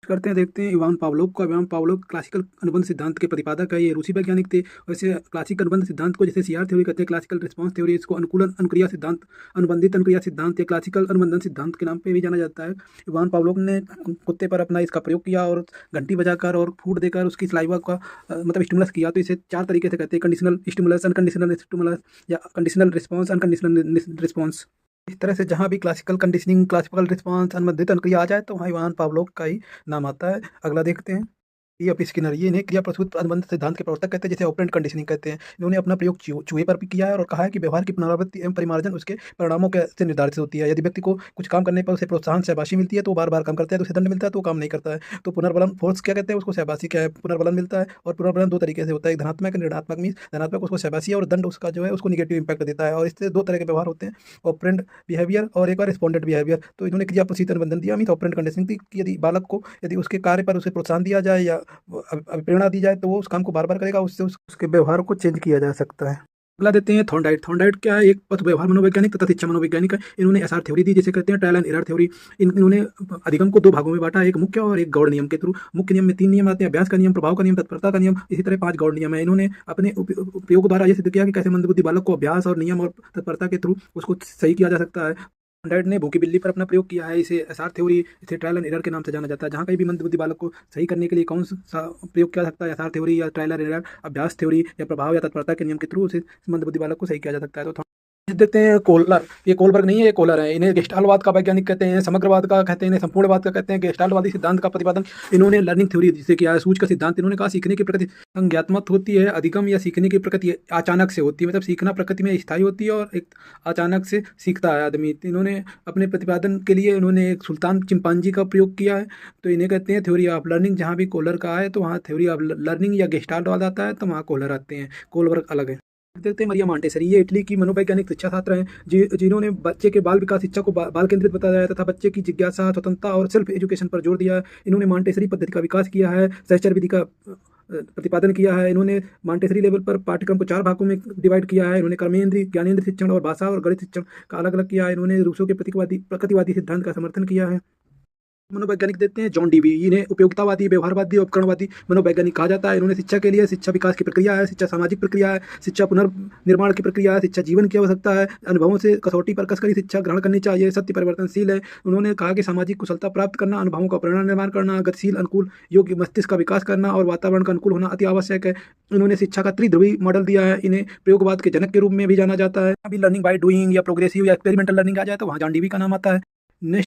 करते हैं, देखते हैं इवान पावलोव को। इवान पावलोव क्लासिकल अनुबंध सिद्धांत के प्रतिपादक है। ये रूसी वैज्ञानिक थे। वैसे क्लासिकल अनुबंध सिद्धांत को जैसे सीआर थ्योरी कहते हैं, क्लासिकल रिस्पांस थ्योरी, इसको अनुकूलन अनुक्रिया सिद्धांत, अनुबंधित अनुक्रिया सिद्धांत या क्लासिकल अनुबंधन सिद्धांत के नाम पे भी जाना जाता है। इवान पावलोव ने कुत्ते पर अपना इसका प्रयोग किया और घंटी बजाकर और फूड देकर उसकी सलाइवा का मतलब स्टिमुलस किया। तो इसे 4 तरीके से कहते हैं: कंडीशनल स्टिमुलस, अनकंडीशनल स्टिमुलस या कंडीशनल रिस्पॉन्स, अनकंडीशनल रिस्पॉन्स। इस तरह से जहाँ भी क्लासिकल कंडीशनिंग, क्लासिकल रिस्पॉन्स, अनुबंधित अनुक्रिया आ जाए तो वहाँ इवान पावलोव का ही नाम आता है। अगला देखते हैं एफ स्किनर। ये इन्हें क्रिया प्रसूत अनुबंध सिद्धांत के प्रवर्तक कहते हैं, जिसे ऑपरेंट कंडीशनिंग कहते हैं। इन्होंने अपना प्रयोग चूहे पर भी किया है और कहा है कि व्यवहार की पुनरावृत्ति एवं परिमार्जन उसके परिणामों के से निर्धारित होती है। यदि व्यक्ति को कुछ काम करने पर उसे प्रोत्साहन शाबाशी मिलती है तो बार बार काम करता है, तो उसे दंड मिलता है तो वो काम नहीं करता है। तो पुनर्बलन फोर्स क्या कहते हैं, उसको शाबाशी क्या है, पुनर्बलन मिलता है। और पुनर्बलन 2 तरीके से होता है, एक धनात्मक, ऋणात्मक। मीन्स धनात्मक उसको शाबाशी है और दंड उसका जो है उसको निगेटिव इंपैक्ट देता है। और इससे 2 तरह के व्यवहार होते हैं, ऑपरेंट बिहेवियर और एक और रिस्पॉन्डेंट बिहेवियर। तो इन्होंने क्रिया प्रसूत अनुबंधन दिया, मीन्स ऑपरेंट कंडीशनिंग थी कि यदि बालक को यदि उसके कार्य पर उसे प्रोत्साहन दिया जाए या प्रेरणा दी जाए तो वो उस काम को बार बार करेगा, उससे उसके व्यवहार को चेंज किया जा सकता है। अगला देते हैं थॉर्नडाइट। थॉर्नडाइट क्या है? एक पथ व्यवहार मनोवैज्ञानिक तथा शिक्षा मनोवैज्ञानिक है। इन्होंने एसआर थ्योरी दी, जिसे कहते हैं ट्रायल एंड एरर थ्योरी। इन्होंने अधिगम को 2 भागों में बांटा, एक मुख्य और एक गौड़ नियम के थ्रू। मुख्य नियम में 3 नियम आते हैं: अभ्यास का नियम, प्रभाव का नियम, तत्परता का नियम। इसी तरह 5 गौड़ नियम है। इन्होंने अपने उपयोग द्वारा यह सिद्ध किया कि कैसे मंदबुद्धि बालक को अभ्यास और नियम और तत्परता के थ्रू उसको सही किया जा सकता है। थॉर्नडाइट ने भूखी बिल्ली पर अपना प्रयोग किया है। इसे एसआर थ्योरी, इसे ट्रायल एंड एरर के नाम से जाना जाता है। जहाँ कहीं भी मंदबुद्धि बालक को सही करने के लिए कौन सा प्रयोग किया जा सकता है, एसआर थ्योरी या ट्रायल एंड एरर, अभ्यास थ्योरी या प्रभाव या तत्परता के नियम के थ्रू उसे मंदबुद्धि बालक को सही किया जा सकता है। तो देते हैं कोलर। ये कोलबर्ग नहीं है, ये कोलर है। इन्हें गेस्टाल्टवाद का वैज्ञानिक कहते हैं, समग्रवाद का कहते हैं, इन्हें संपूर्णवाद का कहते हैं। गेस्टाल्टवादी सिद्धांत का प्रतिपादन इन्होंने लर्निंग थ्योरी जिसे किया है। सूच का सिद्धांत इन्होंने कहा सीखने की प्रकृति संज्ञात्मक होती है, अधिगम या सीखने की प्रकृति अचानक से होती है। मतलब सीखना प्रकृति में स्थायी होती है और एक अचानक से सीखता है आदमी। इन्होंने अपने प्रतिपादन के लिए इन्होंने एक सुल्तान चिंपांजी का प्रयोग किया है। तो इन्हें कहते हैं थ्योरी ऑफ लर्निंग। जहाँ भी कोलर का है तो वहाँ थ्योरी ऑफ लर्निंग या गेस्टाल्टवाद आता है, तो वहाँ कोलर आते हैं। कोलबर्ग अलग है। देखते हैं मरिया मॉन्टेसरी। ये इटली की मनोवैज्ञानिक शिक्षा छात्र हैं, जिन्होंने बच्चे के बाल विकास शिक्षा को बाल केंद्रित बताया है तथा बच्चे की जिज्ञासा, स्वतंत्रता और सेल्फ एजुकेशन पर जोर दिया है। इन्होंने मॉन्टेसरी पद्धति का विकास किया है, सहचर विधि का प्रतिपादन किया है। इन्होंने मॉन्टेसरी लेवल पर पाठ्यक्रम को 4 भागों में डिवाइड किया है। इन्होंने कर्मेंद्रीय, ज्ञानेंद्र शिक्षण और भाषा और गणित शिक्षण का अलग अलग किया है। इन्होंने रूसों के प्रकृतिवादी सिद्धांत का समर्थन किया है। मनोवैज्ञानिक देते हैं जॉन डीवी। इन्हें उपयोगितावादी, व्यवहारवादी, उपकरणवादी मनोवैज्ञानिक कहा जाता है। इन्होंने शिक्षा के लिए शिक्षा विकास की प्रक्रिया है, शिक्षा सामाजिक प्रक्रिया है, शिक्षा पुनर्निर्माण की प्रक्रिया है, शिक्षा जीवन की आवश्यकता है, अनुभवों से कसौटी पर कसकर शिक्षा ग्रहण करनी चाहिए, सत्य परिवर्तनशील है। उन्होंने कहा कि सामाजिक कुशलता प्राप्त करना, अनुभवों का प्रेरणा निर्माण करना, गतिशील, अनुकूल, योग्य मस्तिष्क का विकास करना और वातावरण का अनुकूल होना अति आवश्यक है। इन्होंने शिक्षा का त्रिध्रुवी मॉडल दिया है। इन्हें प्रयोगवाद के जनक के रूप में भी जाना जाता है। अभी लर्निंग बाय डूइंग या प्रोग्रेसिव या एक्सपेरिमेंटल लर्निंग आ जाए तो वहाँ जॉन डीवी का नाम आता है। नेक्स्ट